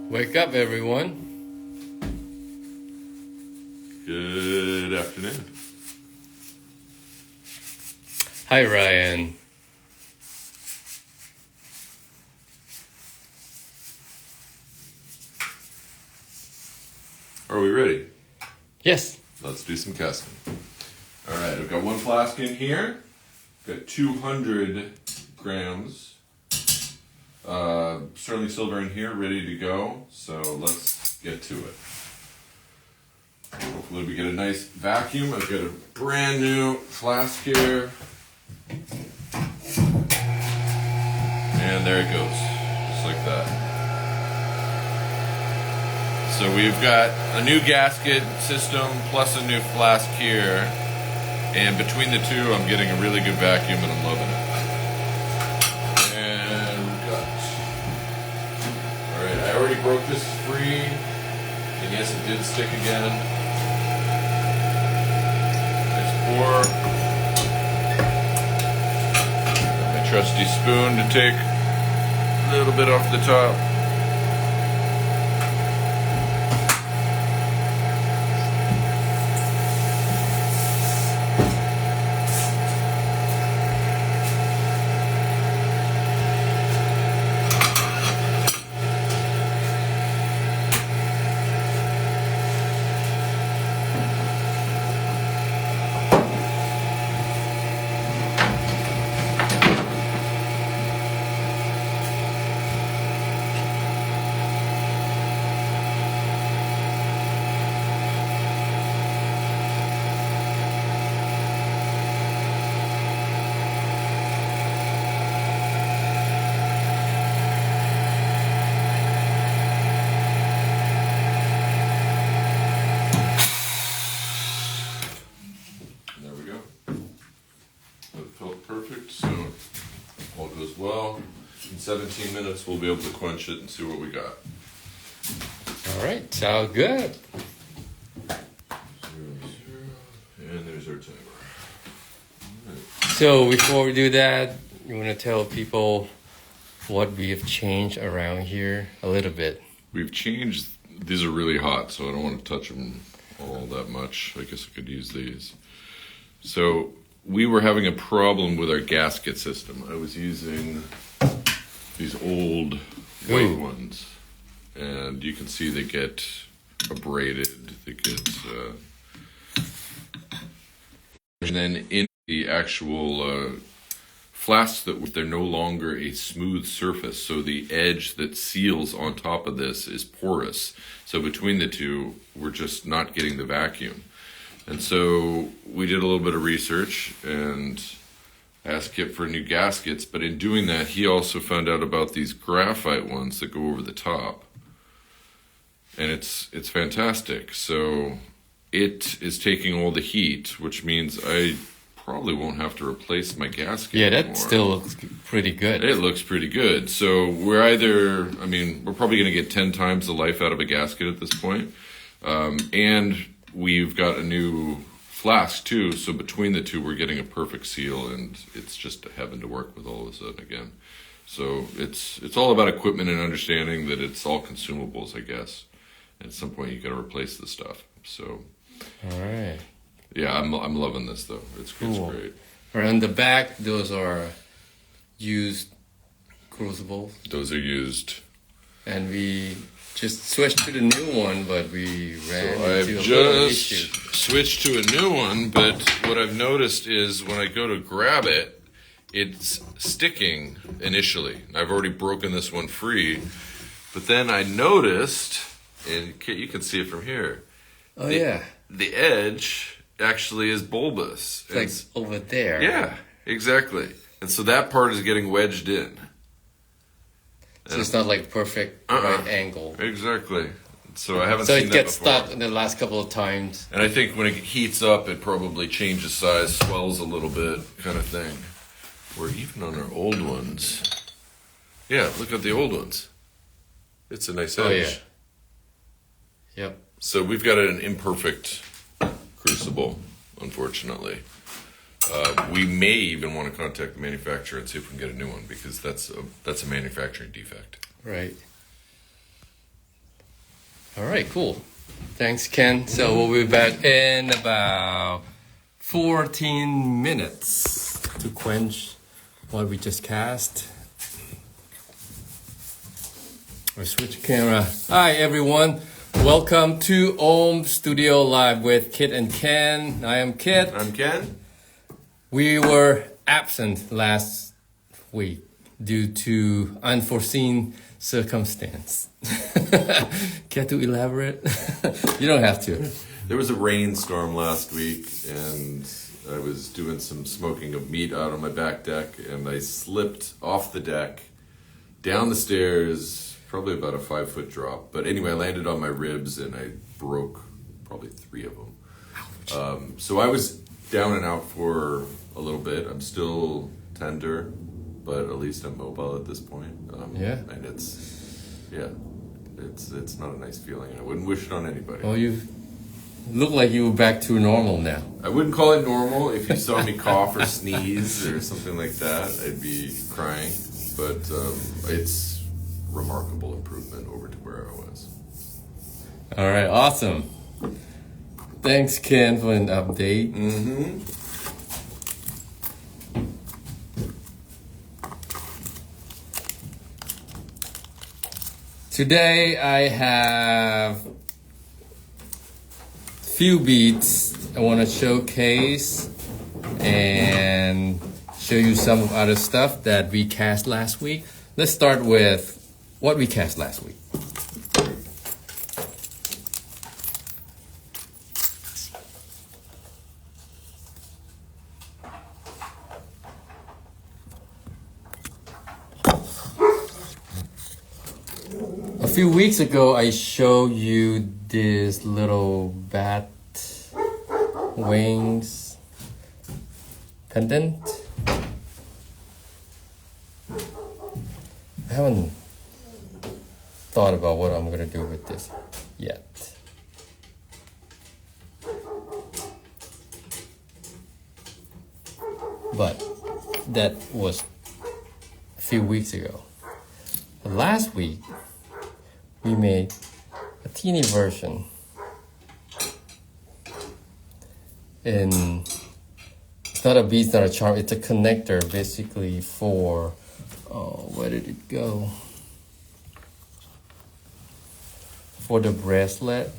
Wake up, everyone. Good afternoon. Hi, Ryan. Are we ready? Yes. Let's do some casting. All right, I've got one flask in here. Got 200 grams. Sterling silver in here, ready to go. So let's get to it. Hopefully we get a nice vacuum. I've got a brand new flask here. And there it goes, just like that. So we've got a new gasket system plus a new flask here. And between the two, I'm getting a really good vacuum and I'm loving it. And we've got... Alright, I already broke this free. And yes, it did stick again. Nice pour. Got my trusty spoon to take a little bit off the top. Perfect, so all goes well. In 17 minutes we'll be able to quench it and see what we got. All right, sounds good. 0, 0, and there's our timer. Right. So before we do that, you want to tell people what we have changed around here a little bit. We've changed, these are really hot, so I don't want to touch them all that much. I guess I could use these. So we were having a problem with our gasket system. I was using these old white ones, and you can see they get abraded. They get, and then in the actual flasks, they're no longer a smooth surface, so the edge that seals on top of this is porous. So between the two, we're just not getting the vacuum. And so we did a little bit of research and asked Kip for new gaskets, but in doing that, he also found out about these graphite ones that go over the top. And it's fantastic. So it is taking all the heat, which means I probably won't have to replace my gasket anymore. That still looks pretty good. It looks pretty good. So we're either, we're probably going to get 10 times the life out of a gasket at this point. And we've got a new flask too, so between the two we're getting a perfect seal, and it's just heaven to work with all of a sudden again. So it's all about equipment and understanding that it's all consumables, I guess. At some point you got to replace the stuff. So all right. Yeah, I'm loving this though. It's cool. It's great. Right on the back, those are used crucibles. Those are used. And we just switched to the new one, but we ran into I've a little just issue. switched to a new one, but what I've noticed is when I go to grab it, it's sticking initially. I've already broken this one free, but then I noticed, and you can see it from here. Oh, yeah. The edge actually is bulbous. It's like over there. Yeah, exactly. And so that part is getting wedged in. So it's not like perfect right angle. Exactly. So I haven't seen that before. So it gets stuck in the last couple of times. And I think when it heats up, it probably changes size, swells a little bit, kind of thing. Where even on our old ones, yeah, look at the old ones. It's a nice edge. Oh, yeah. Yep. So we've got an imperfect crucible, unfortunately. We may even want to contact the manufacturer and see if we can get a new one, because that's a manufacturing defect. Right. All right, cool. Thanks, Ken. So we'll be back in about 14 minutes to quench what we just cast. We switch camera. Hi, everyone. Welcome to OHM Studio Live with Kit and Ken. I am Kit. I'm Ken. We were absent last week due to unforeseen circumstance. Care to elaborate? You don't have to. There was a rainstorm last week, and I was doing some smoking of meat out on my back deck, and I slipped off the deck, down the stairs, probably about a 5-foot drop. But anyway, I landed on my ribs, and I broke probably 3 of them. So I was down and out for a little bit. I'm still tender, but at least I'm mobile at this point. And it's not a nice feeling. I wouldn't wish it on anybody. Well, you look like you were back to normal now. I wouldn't call it normal. If you saw me cough or sneeze or something like that, I'd be crying. But it's remarkable improvement over to where I was. All right, awesome. Thanks, Ken, for an update. Mm-hmm. Today I have few beats I want to showcase and show you some of other stuff that we cast last week. Let's start with what we cast last week. A few weeks ago, I showed you this little bat wings pendant. I haven't thought about what I'm gonna do with this yet. But that was a few weeks ago. Last week, we made a teeny version it's not a bead, it's not a charm, it's a connector basically for, where did it go? For the bracelet.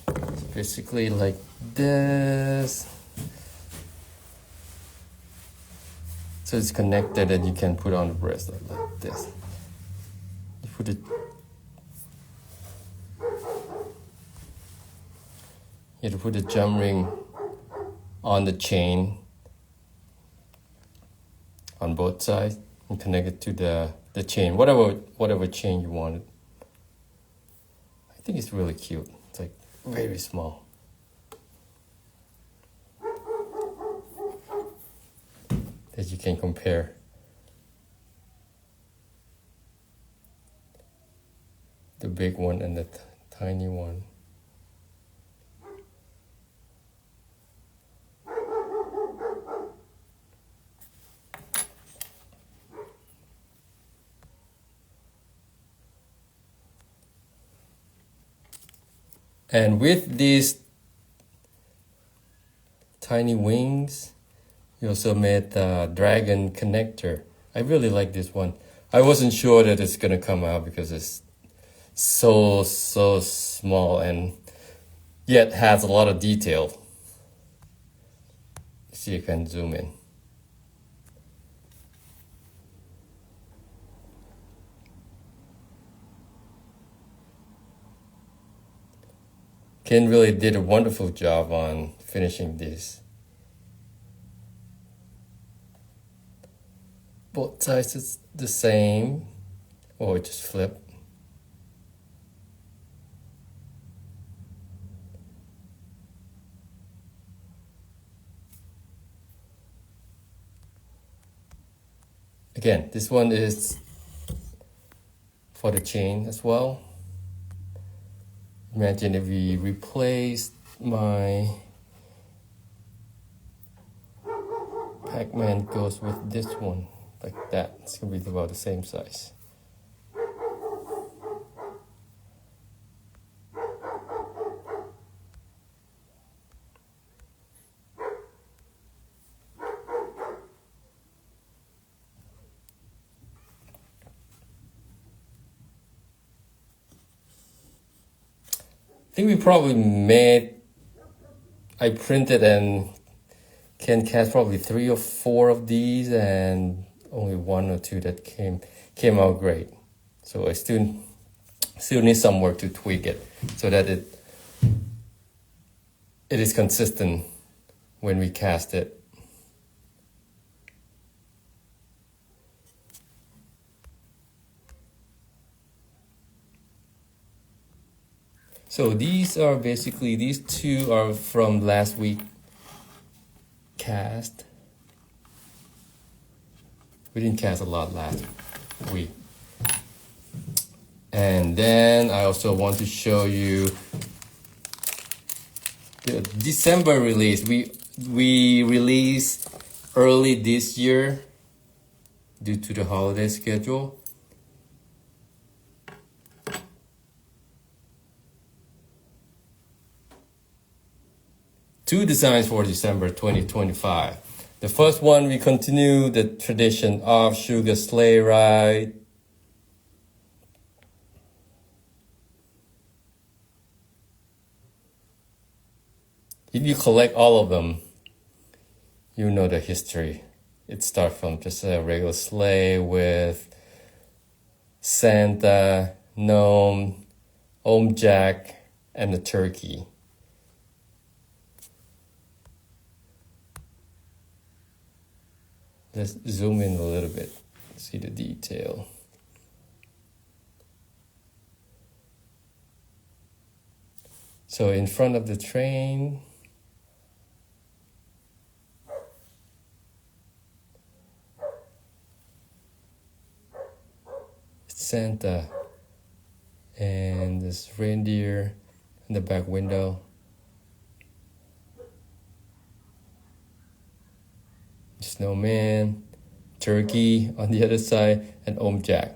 It's basically like this. So it's connected and you can put on the bracelet like this. You put it. You have to put the jump ring on the chain on both sides and connect it to the chain, whatever chain you wanted. I think it's really cute. It's like very small. That you can compare. The big one and the tiny one. And with these tiny wings, you also made the dragon connector. I really like this one. I wasn't sure that it's gonna come out because it's so small and yet has a lot of detail. See, you can zoom in. Ken really did a wonderful job on finishing this. Both sides is the same, or just flip. Again, this one is for the chain as well. Imagine if we replaced my Pac-Man goes with this one, like that. It's gonna be about the same size. think we probably made, I printed and can cast probably 3 or 4 of these, and only 1 or 2 that came out great. So I still need some work to tweak it so that it is consistent when we cast it. So these 2 are from last week cast. We didn't cast a lot last week. And then I also want to show you the December release. We released early this year due to the holiday schedule. Two designs for December 2025. The first one, we continue the tradition of Sugar Sleigh Ride. If you collect all of them, you know the history. It starts from just a regular sleigh with Santa, gnome, Jack, and the turkey. Let's zoom in a little bit, see the detail. So in front of the train, Santa and this reindeer in the back window. Snowman, turkey on the other side, and Jack.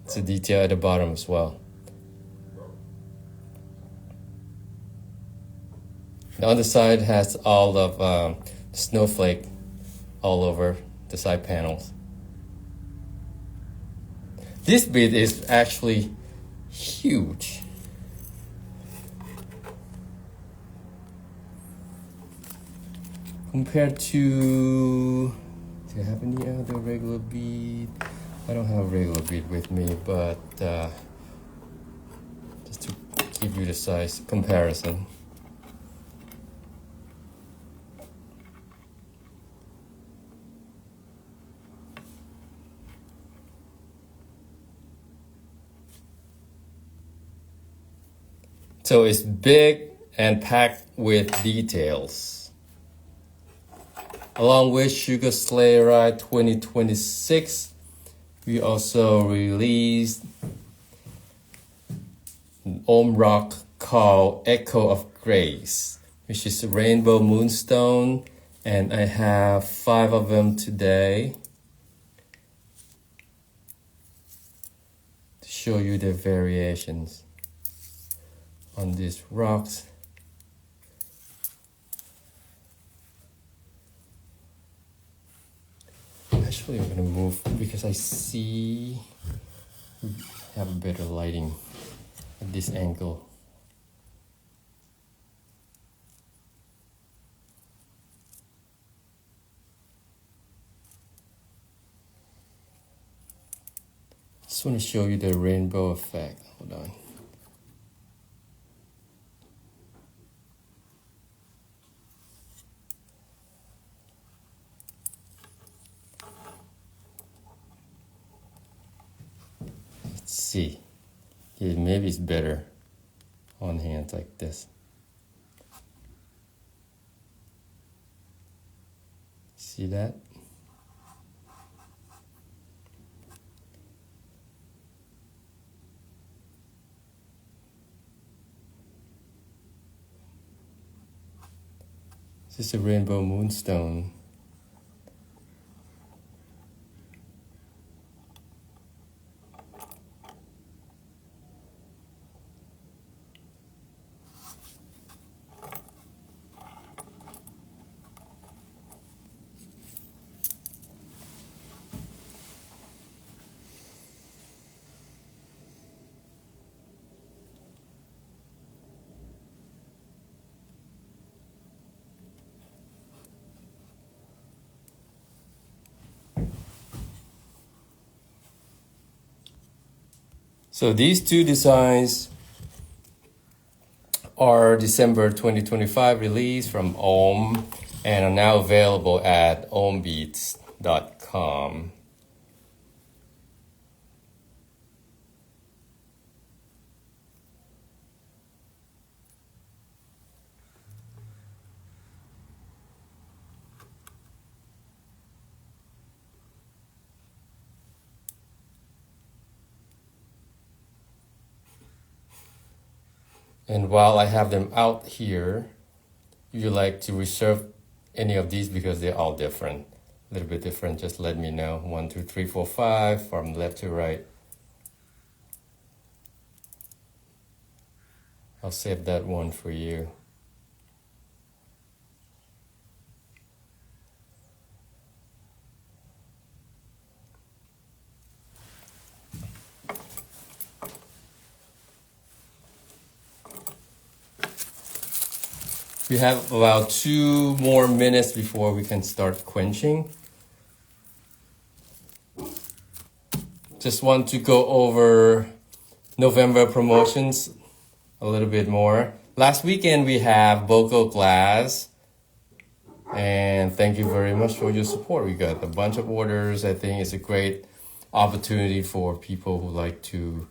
It's a detail at the bottom as well. The other side has all of snowflake all over the side panels. This bit is actually huge. Compared to, do I have any other regular bead? I don't have a regular bead with me, but just to give you the size comparison. So it's big and packed with details. Along with Sugar Sleigh Ride 2026, we also released an rock called Echo of Grace, which is a rainbow moonstone, and I have 5 of them today to show you the variations on these rocks. Actually, I'm gonna move because I see we have a better lighting at this angle. Just want to show you the rainbow effect. Hold on. See, yeah, maybe it's better on hands like this. See that? This is a rainbow moonstone. So these two designs are December 2025 release from OHM and are now available at ohmbeats.com. And while I have them out here, if you like to reserve any of these because they're all different, a little bit different, just let me know. 1, 2, 3, 4, 5 from left to right. I'll save that one for you. We have about 2 more minutes before we can start quenching. Just want to go over November promotions a little bit more. Last weekend we have Boko Glass, and thank you very much for your support. We got a bunch of orders. I think it's a great opportunity for people who like to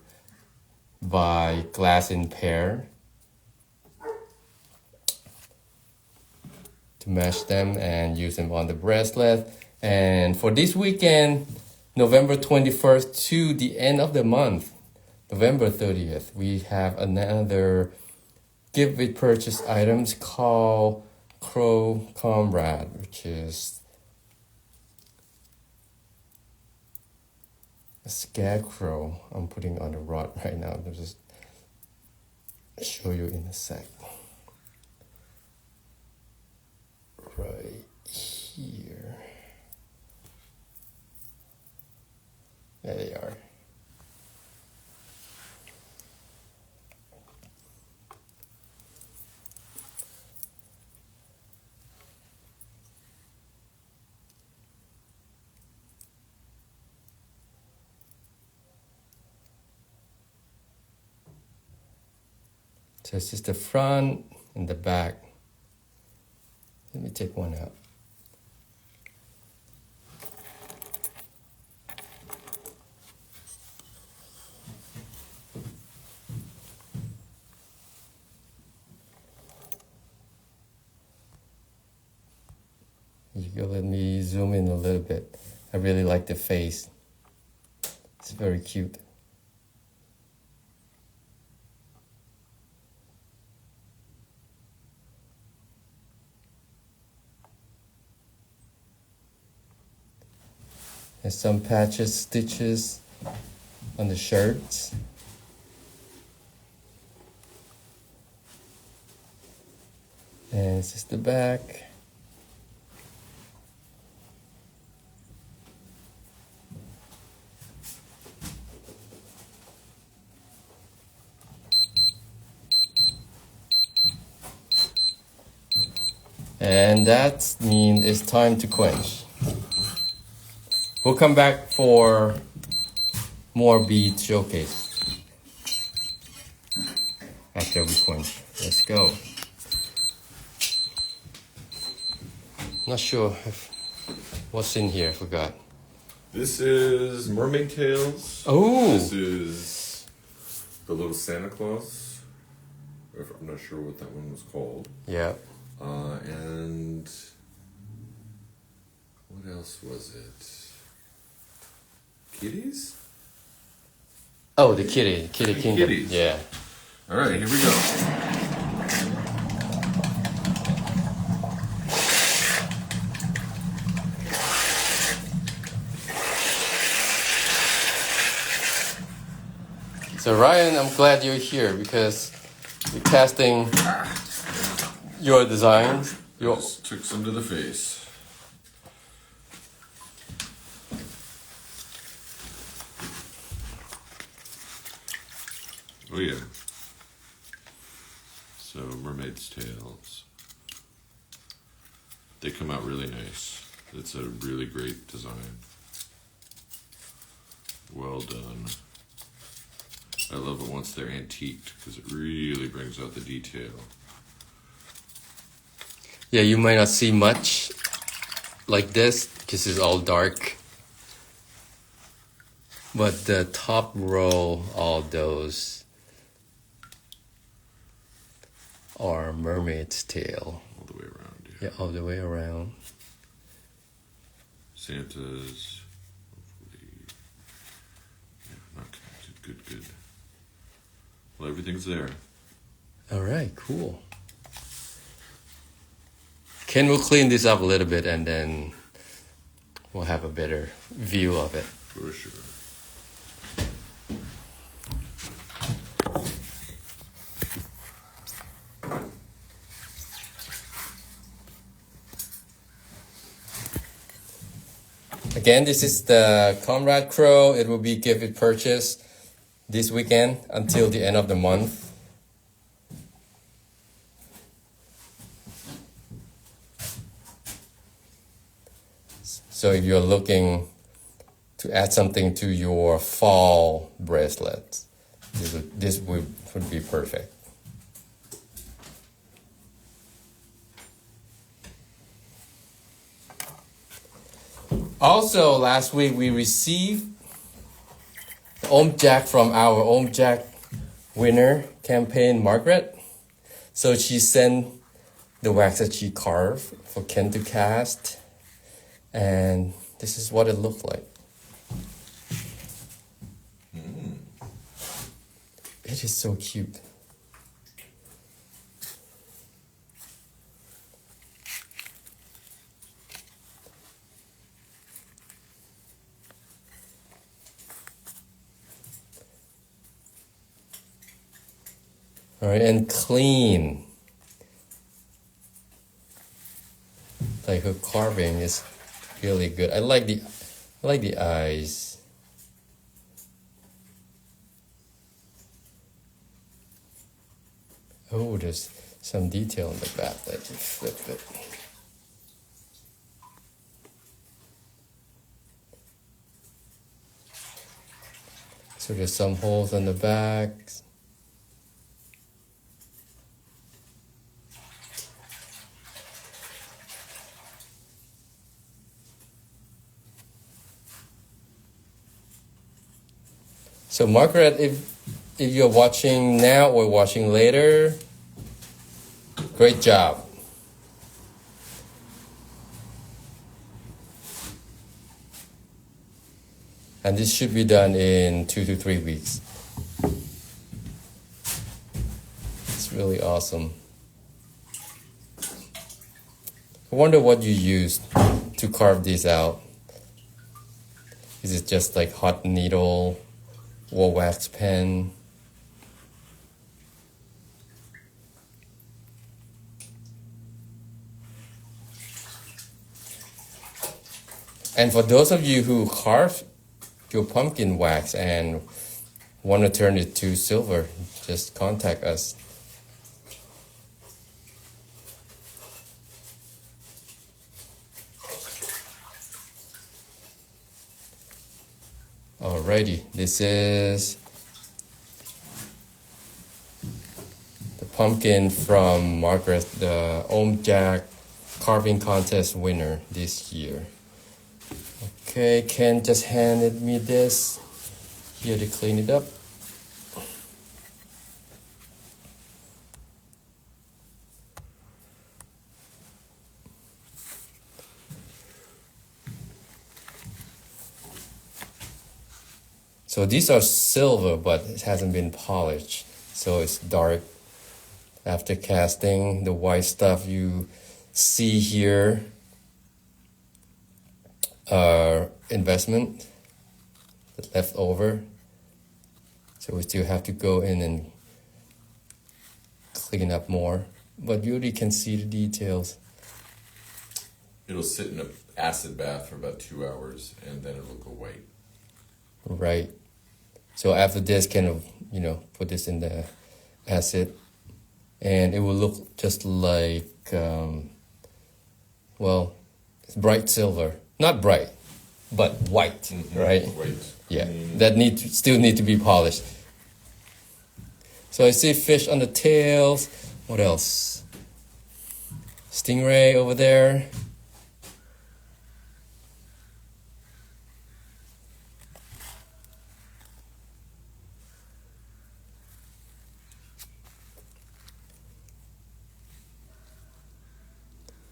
buy glass in pair to mesh them and use them on the bracelet. And for this weekend, November 21st to the end of the month, November 30th, we have another gift with purchase items called Crow Comrade, which is a scarecrow I'm putting on the rod right now. I'll just show you in a sec. Right here. There they are. So it's just the front and the back. Let me take one out. You go, let me zoom in a little bit. I really like the face. It's very cute. There's some patches, stitches on the shirts. And this is the back. And that means it's time to quench. We'll come back for more bead showcase after we quench. Let's go. Not sure what's in here, I forgot. This is mermaid tails. Oh! This is the little Santa Claus. I'm not sure what that one was called. Yeah. And what else was it? Kitties? Oh, the kitty kingdom. Kitties. Yeah. All right, here we go. So Ryan, I'm glad you're here because we're testing your designs. Just took some to the face. Oh yeah. So mermaid's tails. They come out really nice. It's a really great design. Well done. I love it once they're antiqued because it really brings out the detail. Yeah, you might not see much like this because it's all dark. But the top row, all those are mermaid's tail. All the way around. Yeah, all the way around. Santa's. Hopefully. Yeah, not connected. Good. Well, everything's there. All right, cool. Ken will clean this up a little bit and then we'll have a better view of it. For sure. Again, this is the Comrade Crow. It will be gift purchase this weekend until the end of the month. So if you're looking to add something to your fall bracelets, this would be perfect. Also, last week we received the OHM Jack from our OHM Jack winner campaign, Margaret. So she sent the wax that she carved for Ken to cast. And this is what it looked like. It is so cute. All right, and clean. Like her carving is really good. I like the eyes. Oh, there's some detail in the back that you flip it. So there's some holes on the back. So Margaret, if you're watching now or watching later, great job. And this should be done in 2 to 3 weeks. It's really awesome. I wonder what you used to carve these out. Is it just like hot needle or wax pen? And for those of you who carve your pumpkin wax and want to turn it to silver, just contact us. Alrighty, this is the pumpkin from Margaret, the OHM Jack carving contest winner this year. Okay, Ken just handed me this here to clean it up. So these are silver, but it hasn't been polished. So it's dark after casting. The white stuff you see here are investment left over. So we still have to go in and clean up more. But you already can see the details. It'll sit in an acid bath for about 2 hours and then it'll go white. Right. So after this, kind of, put this in the acid, and it will look just like, it's bright silver. Not bright, but white, right? White. Yeah, that still need to be polished. So I see fish on the tails. What else? Stingray over there.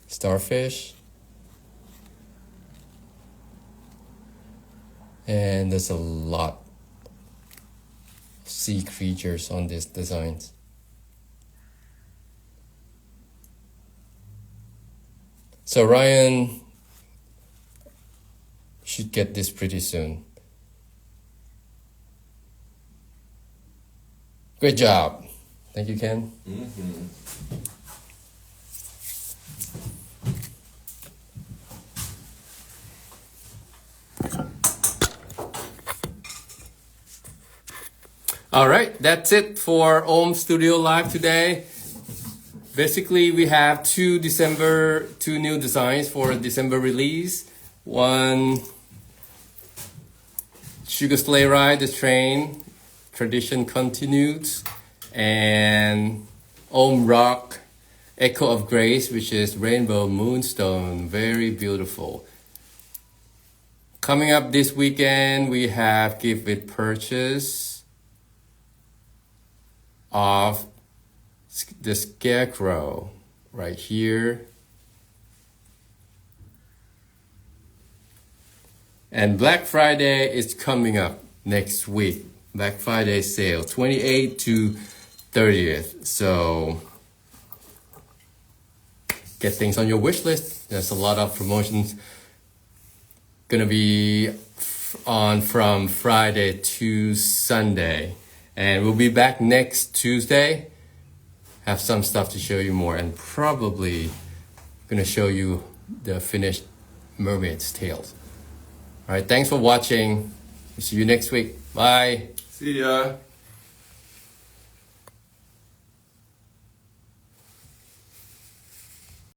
Starfish. And there's a lot of sea creatures on these designs. So Ryan should get this pretty soon. Great job. Thank you, Ken. All right, that's it for OHM Studio Live today. Basically, we have two new designs for December release. One, Sugar Sleigh Ride, the train, tradition continues. And OHM Rock, Echo of Grace, which is Rainbow Moonstone, very beautiful. Coming up this weekend, we have gift with purchase of the Scarecrow right here. And Black Friday is coming up next week. Black Friday sale, 28th to 30th. So get things on your wish list. There's a lot of promotions gonna be on from Friday to Sunday. And we'll be back next Tuesday. Have some stuff to show you more, and probably gonna show you the finished mermaid's tails. All right, thanks for watching. See you next week. Bye. See ya.